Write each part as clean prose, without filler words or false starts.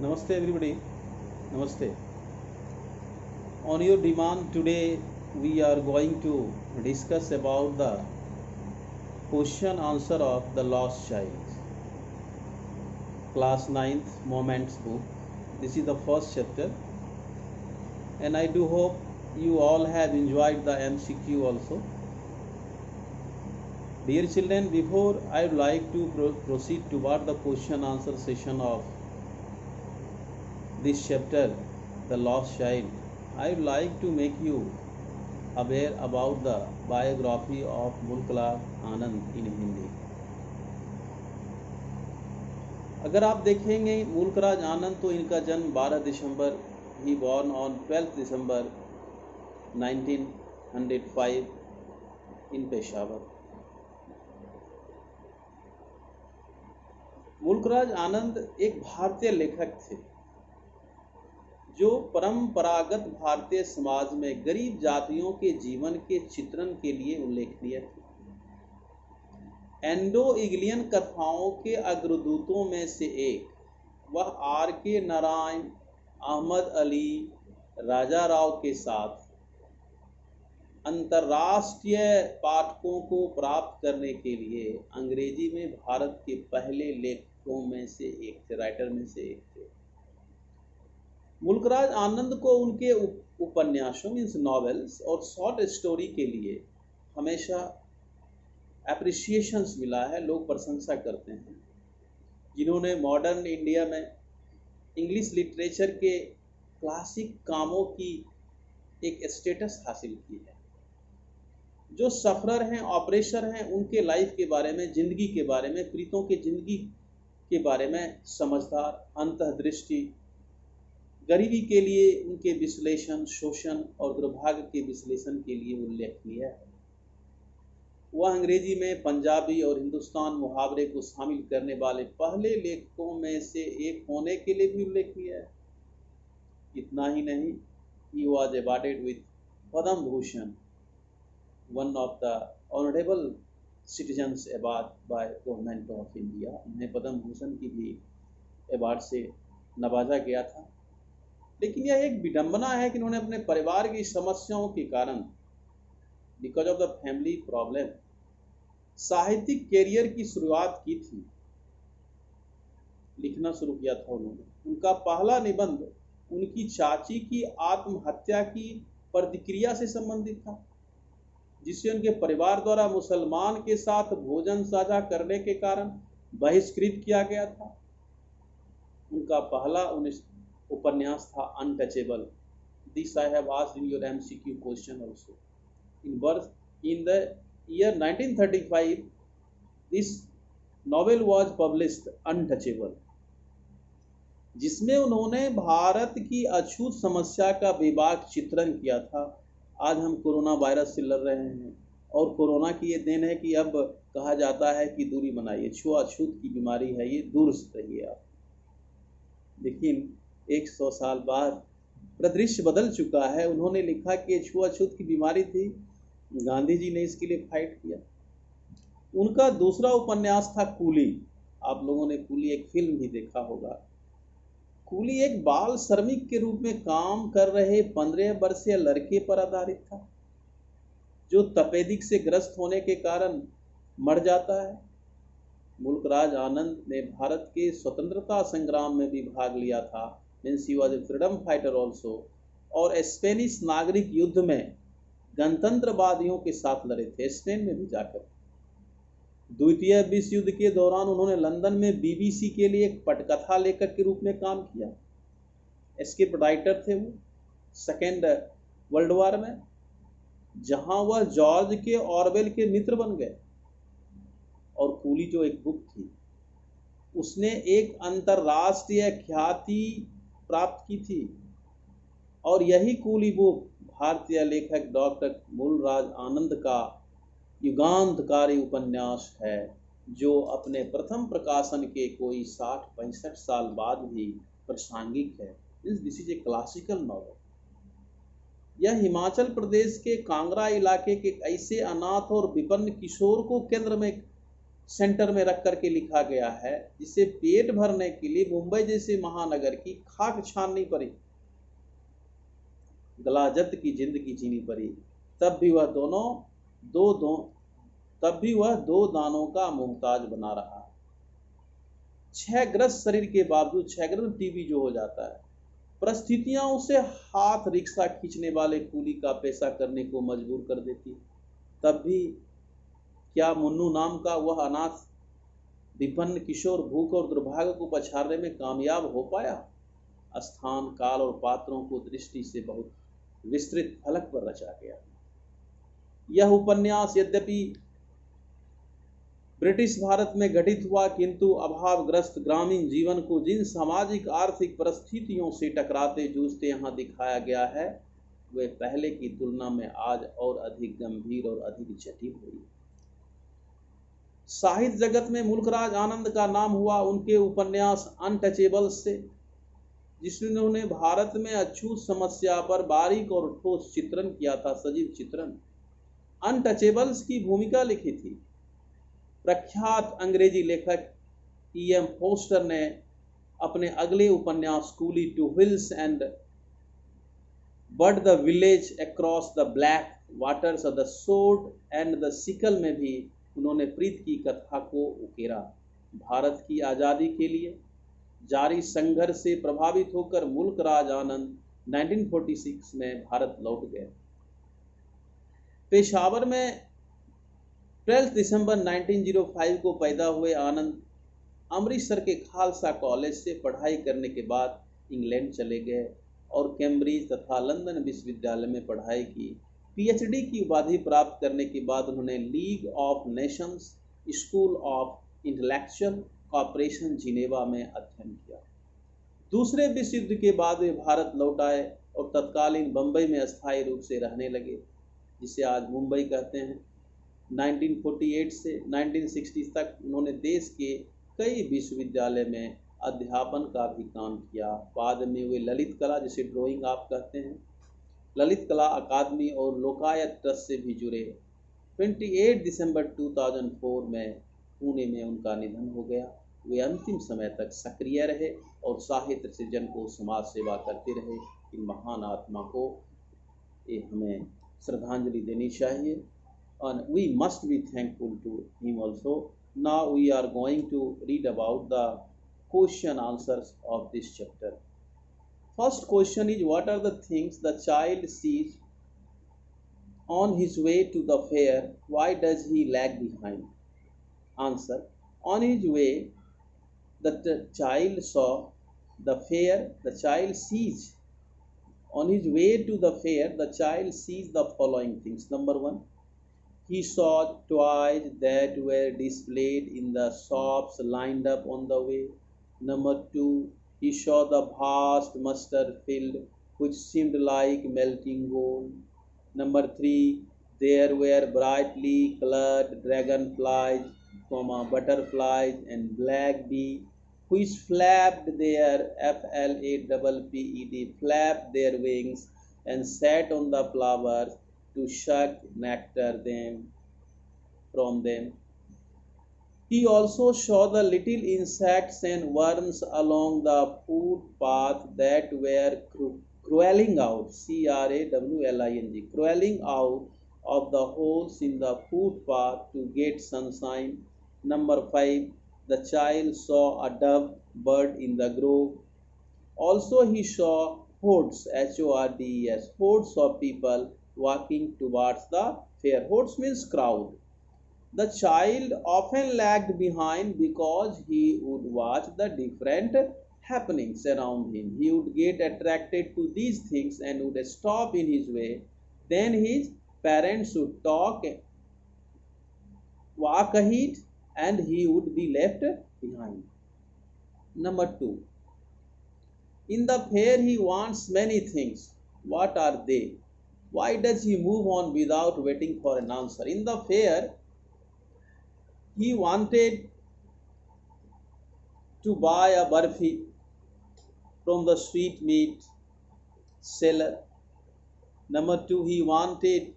Namaste everybody. Namaste. On your demand today we are going to discuss about the question answer of the lost child. Class 9th Moments book. This is the first chapter and I do hope you all have enjoyed the MCQ also. Dear children, before I would like to proceed toward the question answer session of this chapter, The Lost Child, I would like to make you aware about the biography of Mulk Raj Anand in Hindi. अगर आप देखेंगे मुल्कराज आनंद तो इनका जन्म 12 दिसंबर ही born on 12 दिसंबर 1905 इन पेशावर। मुल्कराज आनंद एक भारतीय लेखक थे जो परंपरागत भारतीय समाज में गरीब जातियों के जीवन के चित्रण के लिए उल्लेखनीय थे। एंडो इंग्लियन कथाओं के अग्रदूतों में से एक वह R.K. नारायण, अहमद अली, राजा राव के साथ अंतर्राष्ट्रीय पाठकों को प्राप्त करने के लिए अंग्रेजी में भारत के पहले लेखकों में से एक थे, राइटर में से एक थे। मुल्कराज आनंद को उनके उपन्यासों मीन्स नॉवेल्स और शॉर्ट स्टोरी के लिए हमेशा एप्रिसिएशंस मिला है, लोग प्रशंसा करते हैं। जिन्होंने मॉडर्न इंडिया में इंग्लिश लिटरेचर के क्लासिक कामों की एक स्टेटस हासिल की है। जो सफरर हैं, ऑपरेशर हैं, उनके लाइफ के बारे में, जिंदगी के बारे में, प्रीतों के जिंदगी के बारे में समझदार, अंतर्दृष्टि, गरीबी के लिए उनके विश्लेषण, शोषण और दुर्भाग्य के विश्लेषण के लिए उल्लेखनीय है। वह अंग्रेजी में पंजाबी और हिंदुस्तान मुहावरे को शामिल करने वाले पहले लेखकों में से एक होने के लिए भी उल्लेखनीय है। इतना ही नहीं, he was awarded with Padma Bhushan, one of the honorable citizens award by government of India. उन्हें पद्म भूषण की भी अवार्ड से नवाजा गया था। लेकिन यह एक विडंबना है कि उन्होंने अपने परिवार की समस्याओं के कारण, because of the family problem, साहित्यिक कैरियर की शुरुआत की थी, लिखना शुरू किया था उन्होंने। उनका पहला निबंध उनकी चाची की आत्महत्या की प्रतिक्रिया से संबंधित था, जिसे उनके परिवार द्वारा मुसलमान के साथ भोजन साझा करने के कारण बहिष्कृत किया गया था। उनका पहला उपन्यास था untouchable. This I have asked in your MCQ question also. In the year 1935 this novel was published, untouchable, जिसमें उन्होंने भारत की अछूत समस्या का बेबाक चित्रण किया था। आज हम कोरोना वायरस से लड़ रहे हैं और कोरोना की ये देन है कि अब कहा जाता है कि दूरी बनाइए, छुआछूत की बीमारी है, ये दूर रहिए आप। लेकिन 100 साल बाद परिदृश्य बदल चुका है। उन्होंने लिखा कि छुआछूत की बीमारी थी, गांधी जी ने इसके लिए फाइट किया। उनका दूसरा उपन्यास था कूली। आप लोगों ने कूली एक फिल्म भी देखा होगा। कूली एक बाल श्रमिक के रूप में काम कर रहे 15 वर्षीय लड़के पर आधारित था, जो तपेदिक से ग्रस्त होने के कारण मर जाता है। मुल्कराज आनंद ने भारत के स्वतंत्रता संग्राम में भी भाग लिया था, means he was a freedom fighter also, और स्पेनिश नागरिक युद्ध में गणतंत्रवादियों के साथ लड़े थे, स्पेन में भी जाकर। द्वितीय विश्व युद्ध के दौरान उन्होंने लंदन में BBC के लिए एक पटकथा लेखक के रूप में काम किया। स्क्रिप्ट राइटर थे वो सेकेंड वर्ल्ड वॉर में, जहां वह जॉर्ज के ऑरवेल के मित्र बन गए। और कूली जो एक बुक थी, उसने एक अंतरराष्ट्रीय ख्याति प्राप्त की थी। और यही कूली बुक भारतीय लेखक डॉक्टर मुल्कराज आनंद का युगांतकारी उपन्यास है, जो अपने प्रथम प्रकाशन के कोई 60-65 साल बाद भी प्रासंगिक है। This is a classical novel. यह हिमाचल प्रदेश के कांगड़ा इलाके के ऐसे अनाथ और विपन्न किशोर को केंद्र में सेंटर में रख करके लिखा गया है, जिसे पेट भरने के लिए मुंबई जैसे महानगर की खाक छाननी पड़ी, गलाजत की जिंदगी जीनी पड़ी, तब भी वह दो दानों का मोहताज बना रहा। क्षयग्रस्त शरीर के बावजूद, क्षयग्रस्त टीबी जो हो जाता है, परिस्थितियां उसे हाथ रिक्शा खींचने वाले कूली का पैसा करने को मजबूर कर देती। तब भी क्या मुन्नू नाम का वह अनाथ विपन्न किशोर भूख और दुर्भाग्य को पछाड़ने में कामयाब हो पाया? स्थान, काल और पात्रों को दृष्टि से बहुत विस्तृत फलक पर रचा गया। यह उपन्यास यद्यपि ब्रिटिश भारत में घटित हुआ, किंतु अभावग्रस्त ग्रामीण जीवन को जिन सामाजिक आर्थिक परिस्थितियों से टकराते जूझते यहाँ दिखाया गया है, वे पहले की तुलना में आज और अधिक गंभीर और अधिक जटिल हुई। साहित्य जगत में मुल्कराज आनंद का नाम हुआ उनके उपन्यास अनटचेबल्स से, जिसमें उन्होंने भारत में अछूत समस्या पर बारीक और ठोस चित्रण किया था, सजीव चित्रण। अनटचेबल्स की भूमिका लिखी थी प्रख्यात अंग्रेजी लेखक E.M. फोस्टर ने अपने अगले उपन्यास coolie two hills and but the village across the black waters of the sword and the sickle में भी उन्होंने प्रीत की कथा को उकेरा। भारत की आज़ादी के लिए जारी संघर्ष से प्रभावित होकर मुल्कराज आनंद 1946 में भारत लौट गए। पेशावर में 12 दिसंबर 1905 को पैदा हुए आनंद अमृतसर के खालसा कॉलेज से पढ़ाई करने के बाद इंग्लैंड चले गए और कैम्ब्रिज तथा लंदन विश्वविद्यालय में पढ़ाई की। पीएचडी की उपाधि प्राप्त करने के बाद उन्होंने League of Nations School of Intellectual Cooperation Geneva में अध्ययन किया। दूसरे विश्व युद्ध के बाद वे भारत लौट आए और तत्कालीन बम्बई में अस्थायी रूप से रहने लगे, जिसे आज मुंबई कहते हैं। 1948 से 1960 तक उन्होंने देश के कई विश्वविद्यालय में अध्यापन का भी काम किया। बाद में वे ललित कला, जिसे ड्राइंग आप कहते हैं, ललित कला अकादमी और लोकायत ट्रस्ट से भी जुड़े। 28 दिसंबर 2004 में पुणे में उनका निधन हो गया। वे अंतिम समय तक सक्रिय रहे और साहित्य सृजन को समाज सेवा करते रहे। इन महान आत्मा को हमें श्रद्धांजलि देनी चाहिए, and we must be thankful to him also. Now we are going to read about the question answers of this chapter. First question is, what are the things the child sees on his way to the fair? Why does he lag behind? Answer: on his way, the child saw the fair. The child sees on his way to the fair. The child sees the following things. Number one, he saw toys that were displayed in the shops lined up on the way. Number two, he saw the vast mustard field which seemed like melting gold. Number three, there were brightly colored dragonflies, butterflies and black bee which flapped flapped their wings and sat on the flowers to suck nectar from them. He also saw the little insects and worms along the footpath that were crawling out, crawling, crawling out of the holes in the footpath to get sunshine. Number 5, the child saw a dove bird in the grove. Also he saw hordes, Hordes, hordes of people walking towards the fair. Hordes means crowd. The child often lagged behind because he would watch the different happenings around him. He would get attracted to these things and would stop in his way. Then his parents would walk ahead and he would be left behind. Number 2. In the fair he wants many things. What are they? Why does he move on without waiting for an answer? In the fair, he wanted to buy a barfi from the sweetmeat seller. Number 2, he wanted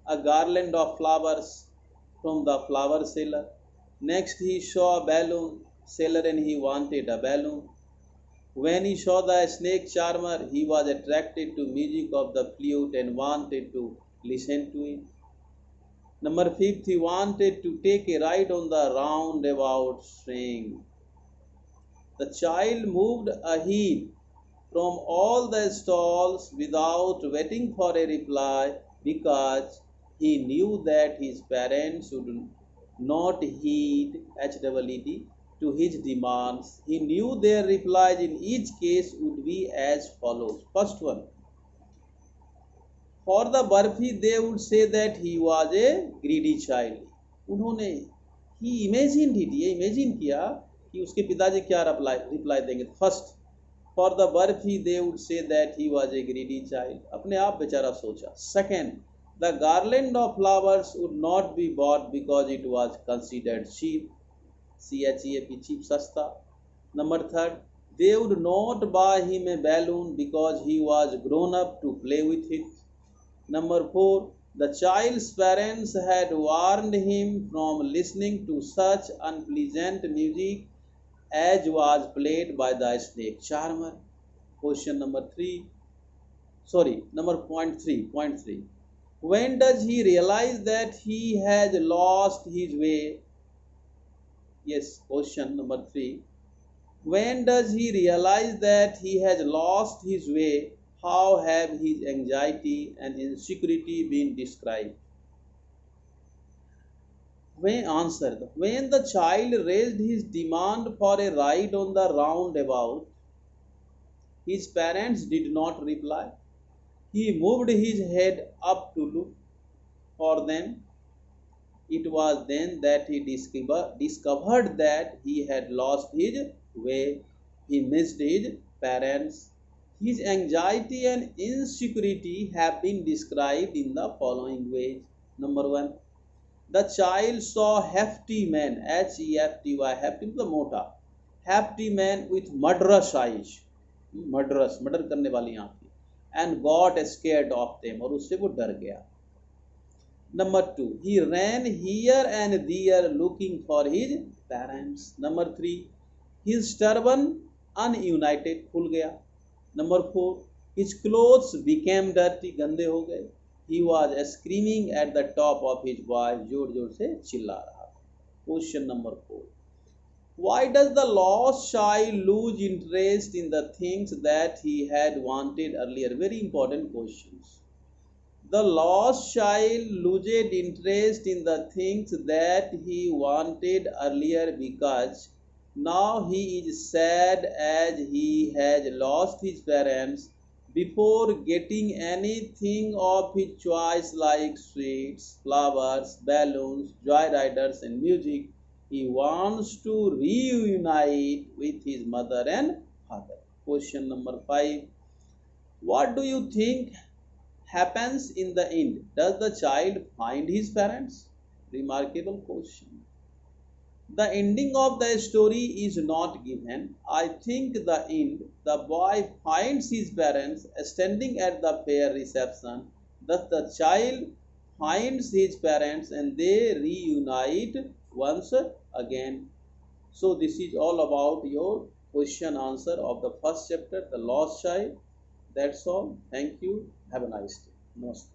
a garland of flowers from the flower seller. Next, he saw a balloon seller and he wanted a balloon. When he saw the snake charmer, he was attracted to music of the flute and wanted to listen to it. Number 5, he wanted to take a ride on the roundabout swing. The child moved ahead from all the stalls without waiting for a reply because he knew that his parents would not heed HEED to his demands. He knew their replies in each case would be as follows. First one, for the Barfi they would say that he was a greedy child. उन्होंने he imagined it, ये imagine किया कि उसके पिताजी क्या reply देंगे. First, for the Barfi they would say that he was a greedy child. अपने आप बेचारा सोचा. Second, the garland of flowers would not be bought because it was considered cheap. CHEAP, cheap, सस्ता. Number third, they would not buy him a balloon because he was grown up to play with it. Number 4, the child's parents had warned him from listening to such unpleasant music as was played by the snake charmer. Question number 3. Number point 3. When does he realize that he has lost his way? Yes, question number 3. When does he realize that he has lost his way? How have his anxiety and insecurity been described? When the child raised his demand for a ride on the roundabout, his parents did not reply. He moved his head up to look for them. It was then that he discovered that he had lost his way. He missed his parents. His anxiety and insecurity have been described in the following ways. Number 1, the child saw hefty man, HEFTY, hefty मतलब मोटा, hefty man with murderous eyes, murder करने वाली आंखें, and got scared of them, और उससे वो डर गया. Number 2, he ran here and there looking for his parents. Number 3, his turban ununited खुल गया. Number 4, his clothes became dirty, गंदे हो गए. He was screaming at the top of his voice, जोर जोर से चिल्ला रहा. Question number 4, why does the lost child lose interest in the things that he had wanted earlier? Very important questions. The lost child loses interest in the things that he wanted earlier because now he is sad as he has lost his parents. Before getting anything of his choice like sweets, flowers, balloons, joyriders and music, he wants to reunite with his mother and father. Question number 5. What do you think happens in the end? Does the child find his parents? Remarkable question. The ending of the story is not given. I think the end, the boy finds his parents standing at the fair reception. Thus the child finds his parents and they reunite once again. So this is all about your question answer of the first chapter, The Lost Child. That's all. Thank you. Have a nice day. Namaste.